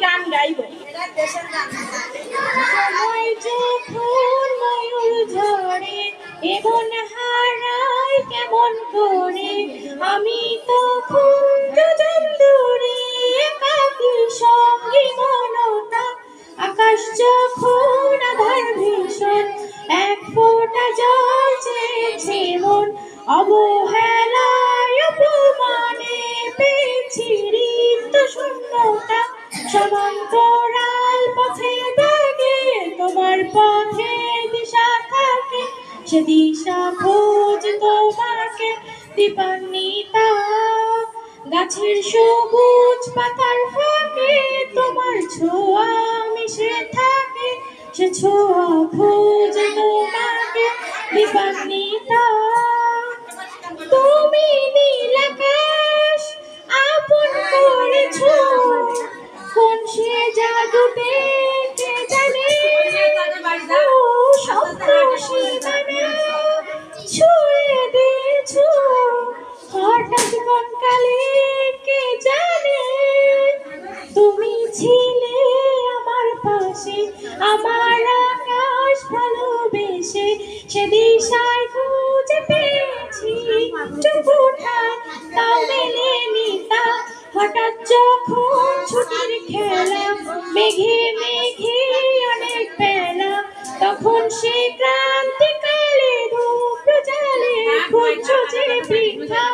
গান গাইব। সময় যখন ময়ূর ঝরে এমন হারায় কেমন করে, আমি তখন দুজন দূরে একাকী সঙ্গী মনটা। আকাশ যখন আধার ভীষণ এক ফোঁটা জল চেয়েছে মন, অবহেলায় অপমানে পেয়েছি রিক্ত শূন্যতা। সমান্তরাল পথে দাগে তোমার পথে দিশা থাকে, সে দিশা খোঁজ তোমাকে দীপান্বিতা। গাছের সবুজ পাতার ফাঁকে তোমার ছোঁয়া মিশে থাকে, সে ছোঁয়া খোঁজ তোমাকে দীপান্বিতা। তুমি নীল আকাশ আপন করেছ, কোন সে জাদুতে কে জানে, ও স্বপ্ন সীমানা ছুঁয়ে দিয়েছ হঠাৎ কোন কালে কে জানে। তুমি ছিলে আমার পাশে আমার আকাশ ভালোবেসে, সে দিশায় খুঁজে পেয়েছি চুপটা তাও মেলেনি তা। হঠাৎ যখন ছুটির খেলা মেঘে মেঘে অনেক বেলা, তখন সে ক্রান্তিকালে ধূপ জালে খুঁজছো যে বৃথা।